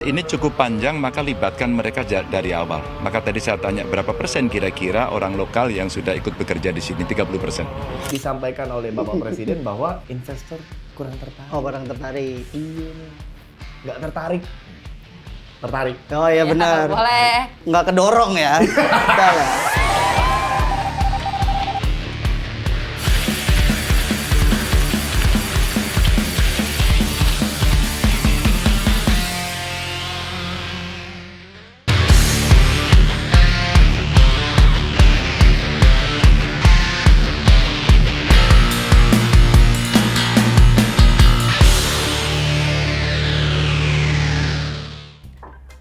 Ini cukup panjang, maka libatkan mereka dari awal. Maka tadi saya tanya berapa persen kira-kira orang lokal yang sudah ikut bekerja di sini? 30%. Disampaikan oleh Bapak Presiden bahwa investor kurang tertarik. Oh, kurang tertarik. Iya nih. Nggak tertarik. Tertarik. Oh iya benar. Boleh. Nggak kedorong ya. Enggak ya.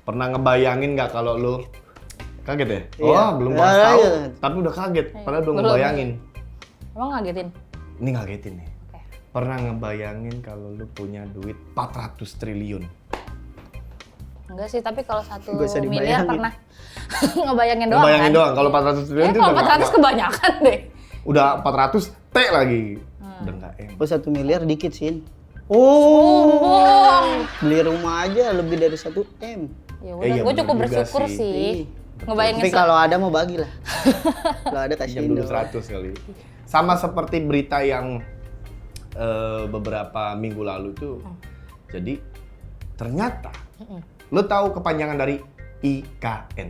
Pernah ngebayangin nggak kalau lu kaget ya? Iya. Oh, belum Ya, pas tahu, iya. tapi udah kaget. Padahal belum Belum. ngebayangin. Emang ngagetin? Ini ngagetin nih. Oke. Pernah ngebayangin kalau lu punya duit 400 triliun? Enggak sih, tapi kalau 1 Nggak usah miliar dibayangin. pernah ngebayangin doang Ngebayangin kan? doang. Kalau 400 triliun itu Kalau udah 400 kebanyakan deh. udah 400 T lagi. Udah nggak enak. Oh, 1 miliar dikit sih. Sombong. Beli rumah aja lebih dari 1 M. Ya iya, udah, gue bener cukup juga bersyukur sih. sih. Tapi Ngebayangin kalau ada mau bagilah. Kalau ada Pinjam kasihin dulu dong. 100 kali. Sama seperti berita yang beberapa minggu lalu tuh. Jadi ternyata lu tahu kepanjangan dari IKN.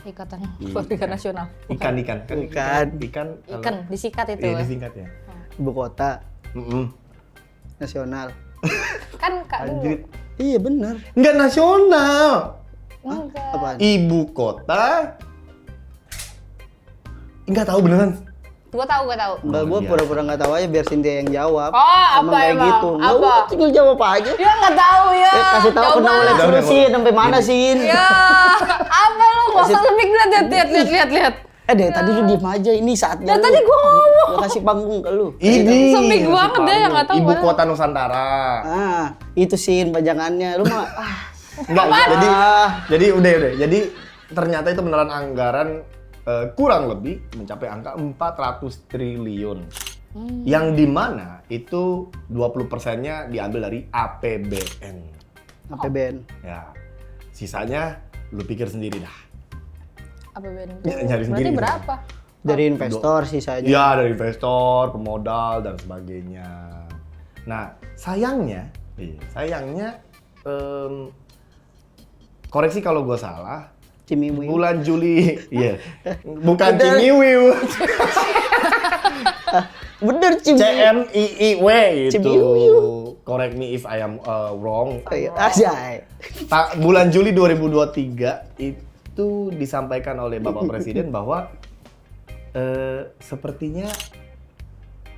Ikatan Keluarga Nasional. Ikan. Bukan. Disikat itu. Iya, disingkat ya. Ibu kota Mm-mm. nasional. Kan Kak dulu. Anjir. Iya benar. Nggak nasional. Enggak. Apaan? Ibu kota. Nggak tahu beneran. Gue tahu. Enggak, gue iya. pura-pura nggak tahu aja biar Cynthia yang jawab. Oh, Emang apa kayak emang? gitu. Nggak, Apa? udah tinggal jawab aja. Ya nggak tahu ya. Kasih tahu Coba. kenal oleh Udah, udah, Sin sampai mana Sin? Ya, apa lu? Gak usah lebih lihat. Deh tadi lu diem aja, ini saatnya Dan lu. tadi gua ngomong. Gua kasih panggung ke lu. Ini. Sempit ngasih banget deh, yang nggak tahu Ibu mana. kota Nusantara. Ah, itu Sin pajangannya. Lu mah Enggak, jadi Ah. udah. Jadi ternyata itu beneran anggaran kurang lebih mencapai angka 400 triliun. Yang dimana itu 20%-nya diambil dari APBN. APBN. Ya, sisanya lu pikir sendiri dah. APBN itu Ya, nyari sendiri berarti gitu. berapa? Dari investor sisanya. Ya, dari investor, pemodal, dan sebagainya. Nah, sayangnya, koreksi kalau gue salah, Cimimu. bulan Juli, iya, bukan Cimiwiw, Bener Cimimu. CMIIW itu. Cimiwiw. Correct me if I am wrong. Ajay. Bulan Juli 2023 itu disampaikan oleh Bapak Presiden bahwa sepertinya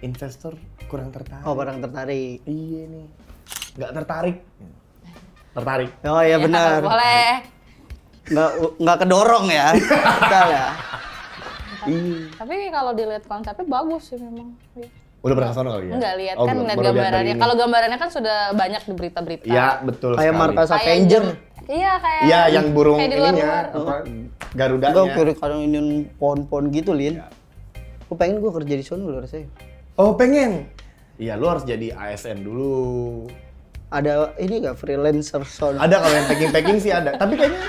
investor kurang tertarik. Oh, kurang tertarik. Iya nih, nggak tertarik. Tertarik. Oh iya benar. Boleh. Nggak kedorong ya. Betul ya. Tapi kalau dilihat konsepnya bagus sih memang. Udah pernah kesana kali ya? Enggak lihat Oh, kan belum. lihat Baru lihat dari gambarannya. ini. Kalau gambarannya kan sudah banyak di berita-berita. Iya, betul Kayak sekali. markas Kayak Avenger. Iya kayak. Iya, yang burung kayak di ininya, luar. apa, Gue Garudanya. kira kadang ini pohon-pohon gitu, Lin. Iya. Gue pengen gue kerja di sono loh rasanya. Oh, pengen? Iya, lu harus jadi ASN dulu. Ada ini nggak freelancer sono? Ada kalau yang packing-packing sih ada. Tapi kayaknya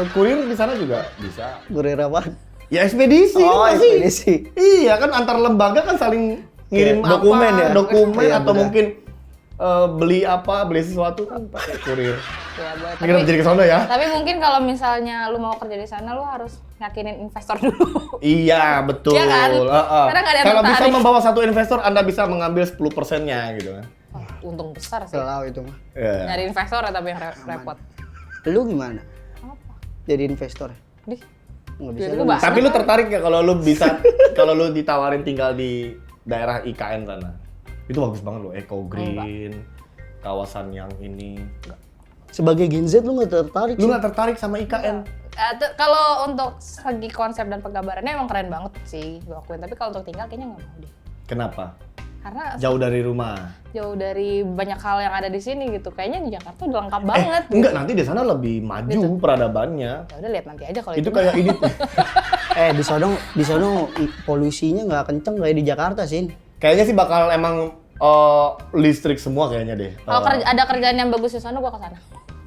kurir di sana juga bisa. Kurir apaan? Ya ekspedisi Oh, kan pasti. ekspedisi. Iya kan antar lembaga kan saling ngirim Kayak dokumen apa, ya? dokumen Iya, atau benar. mungkin beli sesuatu kan pakai kurir. Iya, buat. Ini kenapa jadi ke sana ya? Tapi mungkin kalau misalnya lu mau kerja di sana, lu harus yakinin investor dulu. Iya, betul. Iya kan? Heeh. Karena nggak ada yang Kalau bisa tertarik. membawa satu investor, Anda bisa mengambil 10%-nya gitu kan. Wah, untung besar sih. Selalu itu mah. Iya. Nyari investor ya tapi yang repot. Lu gimana? Apa? Jadi investor? Dih, Nggak bisa. Duit lu. gua banyak. Tapi lu tertarik nggak kalau lu bisa, kalau lu ditawarin tinggal di daerah IKN sana? Itu bagus banget loh, eco green, kawasan yang ini. Sebagai Gen Z lu nggak tertarik? Lu sih? nggak tertarik sama IKN? Kalau untuk segi konsep dan penggambarannya emang keren banget sih gue akuin. Tapi kalau untuk tinggal kayaknya nggak mau deh. Kenapa? Karena Jauh dari rumah. jauh dari banyak hal yang ada di sini gitu. Kayaknya di Jakarta udah lengkap banget. Enggak, nanti di sana lebih maju peradabannya. Ya udah lihat nanti aja kalau Itu itu. kayak ini. Di sono polusinya nggak kenceng kayak di Jakarta sih. Kayaknya sih bakal emang listrik semua kayaknya deh. Kalau ada kerjaan yang bagus di sana gue ke sana.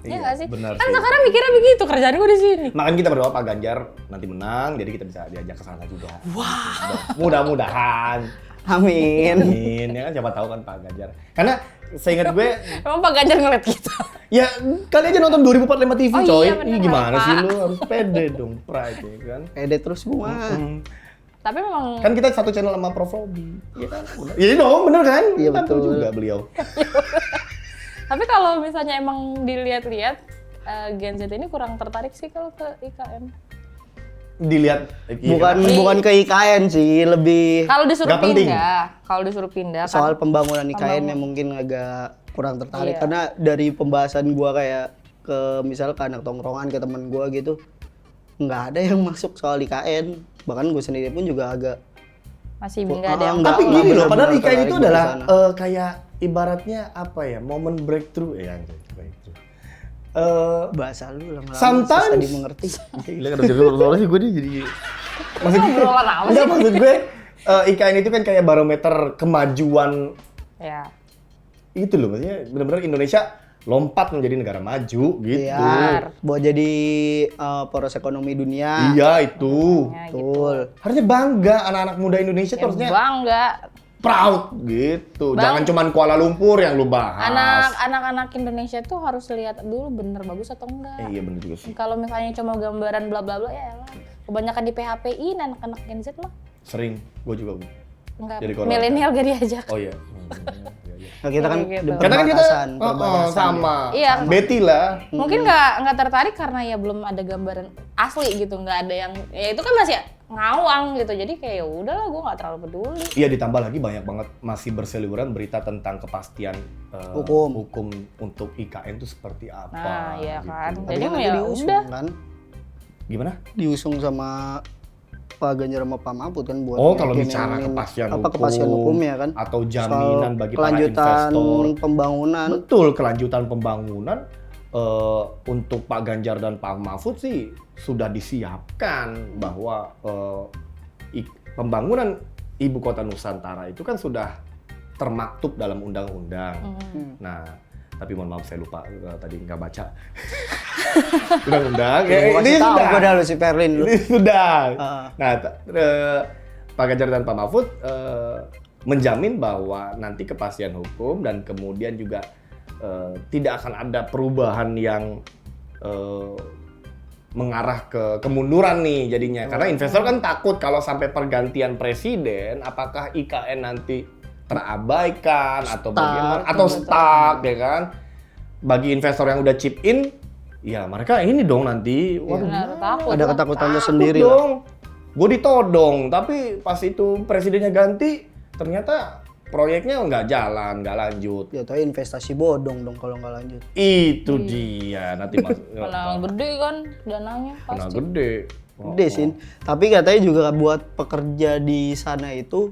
Iya nggak sih? benar Kan sih. sekarang mikirnya begitu, kerjaan gue di sini. Makanya kita berdoa Pak Ganjar nanti menang, jadi kita bisa diajak ke sana juga. Wow. Mudah-mudahan. Amin. Amin. Ya kan siapa tahu kan Pak Ganjar. Karena seingat gue, Emang Pak Ganjar ngeliat kita? ya kali aja nonton 2045 TV Oh coy. iya, bener, Ih, gimana Pak. sih lu harus pede dong, pride ya kan. Pede terus gua. Tapi memang Kan kita satu channel sama Prof Robi. Iya kan? Iya dong, bener kan? Iya, Tampil betul. juga beliau. Tapi kalau misalnya emang dilihat-lihat, Gen Z ini kurang tertarik sih kalau ke IKN. Dilihat Bukan ke IKN sih, lebih Kalau disuruh Nggak penting. pindah, kalau disuruh pindah soal kan, pembangunan IKN yang mungkin agak kurang tertarik Iya. karena dari pembahasan gua kayak ke misal ke anak tongkrongan ke temen gua gitu nggak ada yang masuk soal IKN, bahkan gue sendiri pun juga agak masih nggak ada yang Nggak, Tapi nggak gini loh, benar-benar padahal IKN itu tertarik adalah di sana. kayak ibaratnya apa ya, momen breakthrough ya, breakthrough. bahasa lu lama-lama Sometimes- susah dimengerti. Gila kan soalnya sih gue jadi maksud gue, Obrolan apa sih? enggak, maksud gue IKN itu kan kayak barometer kemajuan Ya. itu loh, maksudnya benar-benar Indonesia lompat menjadi negara maju gitu. Iya, buat jadi poros ekonomi dunia. Iya itu. Ya, Betul. Harusnya bangga anak-anak muda Indonesia tuh Ya harusnya bangga. proud gitu. Bang. Jangan cuman Kuala Lumpur yang lu bahas. Anak-anak Indonesia tuh harus lihat dulu bener bagus atau enggak. Iya bener juga sih. Kalau misalnya cuma gambaran bla bla bla ya elah. Kebanyakan di PHPI anak-anak Gen Z mah Sering, gue juga. enggak. Jadi kalau- Milenial gak diajak. Oh iya. Nah, kita kan Kayak gitu. di Karena kan kita perbatasan sama. Iya. Betty lah. Mungkin nggak tertarik karena ya belum ada gambaran asli gitu, nggak ada yang ya itu kan masih ngawang gitu. Jadi kayak ya udahlah gue nggak terlalu peduli. Iya, ditambah lagi banyak banget masih berseliweran berita tentang kepastian Hukum. untuk IKN itu seperti apa. Nah, iya kan. gitu. Tapi Jadi kan nanti ya diusung udah. kan, Gimana? diusung sama Pak Ganjar sama Pak Mahfud kan buat Oh, kalau yakinin bicara kepastian kepastian hukum ya kan, atau jaminan soal bagi para kelanjutan investor. pembangunan. Betul, kelanjutan pembangunan untuk Pak Ganjar dan Pak Mahfud sih sudah disiapkan bahwa pembangunan ibu kota Nusantara itu kan sudah termaktub dalam undang-undang. Nah, tapi mohon maaf saya lupa tadi nggak baca undang-undang. Gua kasih tahu gua dah lu si Perlin lu. Ini sudah. Ah. Nah, Pak Ganjar dan Pak Mahfud menjamin bahwa nanti kepastian hukum dan kemudian juga tidak akan ada perubahan yang mengarah ke kemunduran nih jadinya. Karena investor kan takut kalau sampai pergantian presiden, apakah IKN nanti terabaikan atau bagaimana, atau stuck ya kan? Bagi investor yang udah chip in, ya mereka ini dong nanti, waduh, Benar, takut. Ada lah. ketakutan takut tersendiri lah. dong. Gue ditodong, tapi pas itu presidennya ganti, ternyata proyeknya nggak jalan, nggak lanjut. Ya tahu investasi bodong dong kalau nggak lanjut. Itu dia nanti mas. Karena gede kan dananya Kena pasti. gede. Gede sih. Tapi katanya juga buat pekerja di sana itu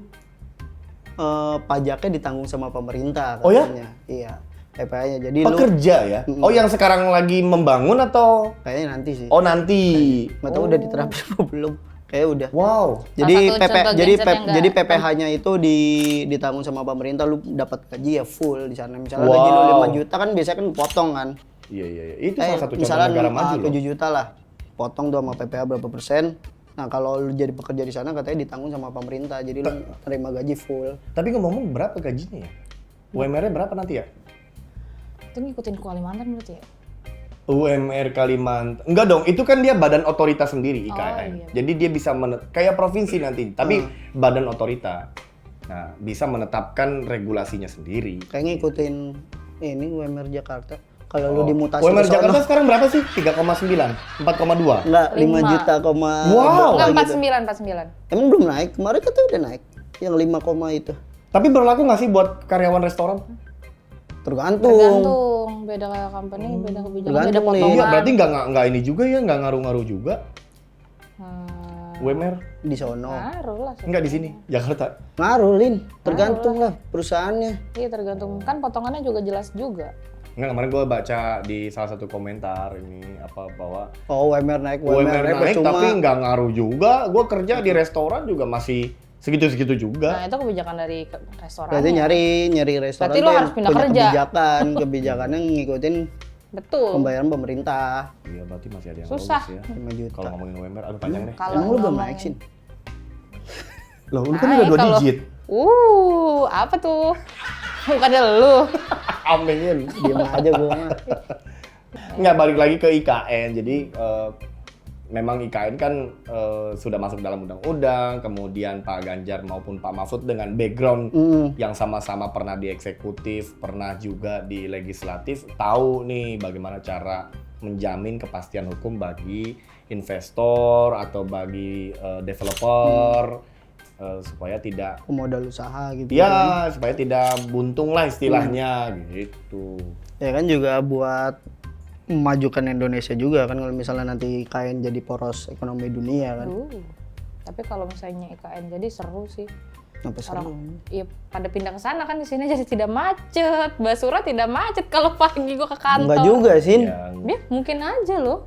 pajaknya ditanggung sama pemerintah Oh ya? katanya. Iya. PPh-nya. Jadi lu Pekerja ya? Oh yang sekarang lagi membangun atau? kayaknya nanti sih. Oh nanti. Nggak tahu udah diterapin apa belum. Kayak udah. Wow. Jadi Salah satu contoh jadi Gen Z yang nggak- PPh-nya itu ditanggung sama pemerintah, lu dapat gaji ya full di sana. Misalnya Wow. gaji lu 5 juta kan biasanya kan potong kan. Iya iya iya. Itu salah satu contoh misalnya negara maju loh. 7 juta lah. Potong tuh sama PPh berapa persen. Nah, kalau lu jadi pekerja di sana katanya ditanggung sama pemerintah. Jadi lu terima gaji full. Tapi ngomong berapa gajinya ya? UMR-nya berapa nanti ya? Itu ngikutin Kalimantan berarti ya? UMR Kalimantan. Enggak dong, itu kan dia badan otorita sendiri IKN. iya. Jadi dia bisa kayak provinsi nanti, tapi badan otorita. Nah, bisa menetapkan regulasinya sendiri. Kayaknya ikutin ini UMR Jakarta. Kalau lu dimutasi UMR ke sono, Jakarta sekarang berapa sih? 3,9, 4,2. enggak 5 5. juta Wow. Enggak, gitu. 49. Emang belum naik? Kemarin katanya udah naik. Yang 5, itu. Tapi berlaku nggak sih buat karyawan restoran? Tergantung. Tergantung, beda company, beda kebijakan, beda Tergantung nih. potongan. Iya, berarti nggak ini juga ya, nggak ngaruh-ngaruh juga Hmm, UMR? Di sono. ngaruh lah. Nggak di sini, Jakarta. Ngaruh, Lin. Tergantung lah perusahaannya. Iya tergantung, kan potongannya juga jelas juga. Nggak, kemarin gue baca di salah satu komentar ini apa bahwa Oh, UMR naik, UMR naik percuma. tapi nggak ngaruh juga. Gue kerja di restoran juga masih segitu-segitu juga. Nah itu kebijakan dari restoran. Berarti nyari restoran Berarti tuh lo yang harus pindah punya kerja. kebijakannya ngikutin Betul. Pembayaran pemerintah. Iya, berarti masih ada yang Susah. bagus ya. 5 juta. Kalau ngomongin UMR, aduh panjang deh. Kalau Emang lu belum ngomongin- naik sih? Loh, lu kan udah 2 kalau- digit. Apa tuh? Bukannya lu. Amin. Diam aja gua mah. Nggak, balik lagi ke IKN. Jadi memang IKN kan sudah masuk dalam undang-undang, kemudian Pak Ganjar maupun Pak Mahfud dengan background yang sama-sama pernah di eksekutif, pernah juga di legislatif, tahu nih bagaimana cara menjamin kepastian hukum bagi investor atau bagi developer supaya tidak Pemodal usaha gitu. ya supaya tidak buntung lah istilahnya gitu. Ya kan juga buat memajukan Indonesia juga kan kalau misalnya nanti IKN jadi poros ekonomi dunia kan. Tapi kalau misalnya IKN jadi seru sih. Sampai seru. Iya pada pindah ke sana kan di sini jadi tidak macet. Basura tidak macet kalau pagi gua ke kantor. Enggak juga sih. Yang Dia mungkin aja loh.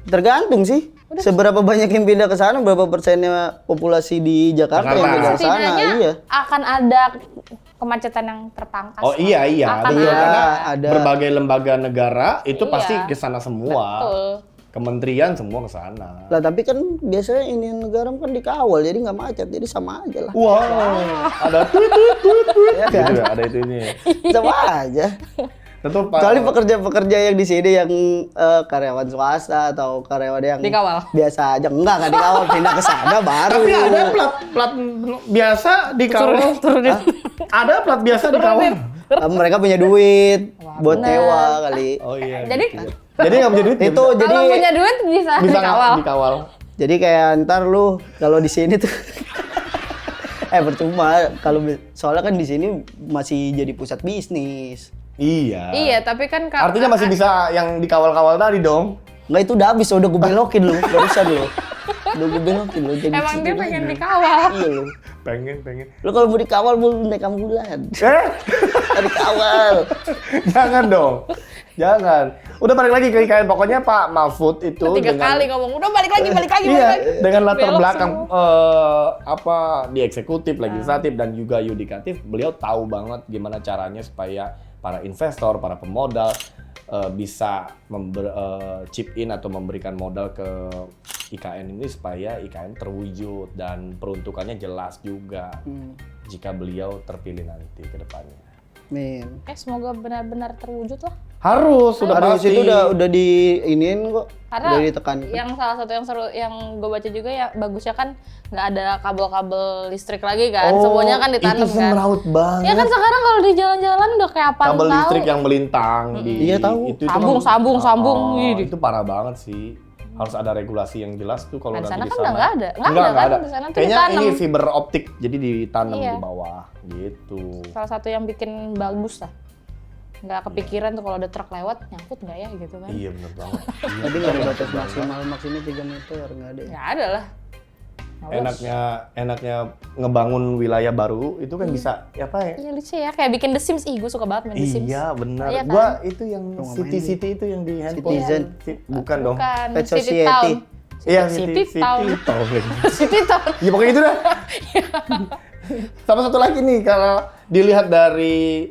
Tergantung sih. Seberapa banyak yang pindah ke sana, berapa persennya populasi di Jakarta yang pindah ke sana. Setidaknya Iya. akan ada kemacetan yang terpangkas. Oh iya Akan betul, ada. karena Ada. berbagai lembaga negara itu Iya. pasti ke sana semua. Betul. Kementerian semua ke sana. Lah tapi kan biasanya ini negara kan dikawal jadi nggak macet, jadi sama aja lah. Wow, ada tweet. Ya kan? Gitu ya, ada itu ini. Sama aja. Tentu Pak. Kecuali pekerja-pekerja yang di sini yang karyawan swasta atau karyawan yang Dikawal. biasa aja, enggak dikawal, pindah ke sana baru. Tapi ada plat biasa dikawal. Turunin. Ada plat biasa dikawal. Mereka punya duit buat nyewa kali. Oh iya. Jadi Jadi nggak punya duit. Itu jadi kalau punya duit bisa bisa dikawal. dikawal. jadi kayak ntar lu kalau di sini tuh percuma kalau soalnya kan di sini masih jadi pusat bisnis. Iya. Iya, tapi kan Artinya masih bisa yang dikawal-kawal tadi dong. Enggak, itu udah habis, udah gue belokin lu, barusan lu. Udah gue belokin lu jadi emang situ dia lagi. pengen dikawal. Iya lu. Pengen. Lu kalau mau dikawal mau naik ambulan. Dikawal. Jangan dong. Jangan. Udah balik lagi ke IKN. Pokoknya Pak Mahfud itu Tiga dengan kali ngomong, udah balik lagi. iya, dengan latar Belok belakang semua. di eksekutif, legislatif dan juga yudikatif, beliau tahu banget gimana caranya supaya para investor, para pemodal bisa chip in atau memberikan modal ke IKN ini supaya IKN terwujud dan peruntukannya jelas juga jika beliau terpilih nanti ke depannya. Min. Semoga benar-benar terwujud lah. Harus, sudah Harus pasti. itu udah diinin kok. Karena Udah ditekan. yang salah satu yang seru yang gue baca juga ya bagusnya kan nggak ada kabel-kabel listrik lagi kan, semuanya kan ditanam itu kan. semeraut banget. Ya kan sekarang kalau di jalan-jalan udah kayak apa Kabel tahu. listrik yang melintang di Iya, tahu. itu Sambung. Itu parah banget sih. Harus ada regulasi yang jelas tuh kalau Nah, di nanti sana di kan sana. udah nggak ada. Nggak ada kan, di sana tuh Kayaknya ditanam. ini fiber optik jadi ditanam Iya. di bawah gitu. Salah satu yang bikin bagus lah. Nggak kepikiran tuh kalau ada truk lewat nyangkut nggak ya gitu kan. Iya bener banget. Tapi nggak ada batas maksimal 3 meter, nggak ada. Nggak ada lah. Males. Enaknya ngebangun wilayah baru itu kan bisa apa ya? Iya lucu ya, kayak bikin The Sims. Ih, gue suka banget main The Sims. Iya benar. Iya kan? Gua itu yang Tuh, city itu yang di handphone. Citizen. Bukan dong. Bukan, Pet City Society. Town. Iya City Town. Town. City Town. Ya pokoknya itu dah. Sama satu lagi nih, kalau dilihat dari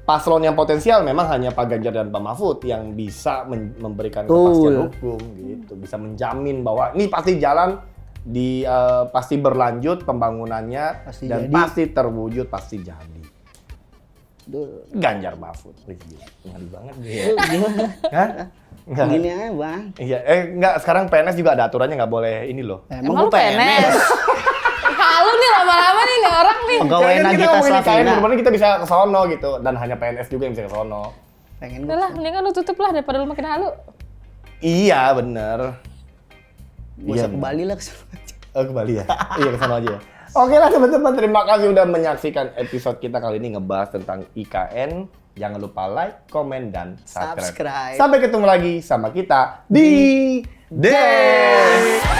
paslon yang potensial memang hanya Pak Ganjar dan Pak Mahfud yang bisa memberikan kepastian hukum gitu, bisa menjamin bahwa ini pasti jalan pasti berlanjut pembangunannya Pasti dan jadi. pasti terwujud, pasti jadi. Duh. Ganjar Mahfud, ngeri banget dia. Gimana? Hah? Enggak. Gini aja bang. Iya, enggak, sekarang PNS juga ada aturannya, nggak boleh ini loh. Emang lu gua PNS? Halu nih lama-lama nih orang nih. Pegawai Kayaknya kita Nagita ngomongin IKN, Slavina. kemarin kita bisa ke sono gitu, dan hanya PNS juga yang bisa ke sono. Pengen Udah lah, mendingan lu tutup lah daripada lu makin halu. Iya, bener. Gak usah ke Bali lah kesana. Oh, ke Bali ya? Iya, ke sono aja ya. Oke lah teman-teman, terima kasih udah menyaksikan episode kita kali ini ngebahas tentang IKN. Jangan lupa like, komen, dan subscribe. Subscribe. Sampai ketemu lagi sama kita di Day.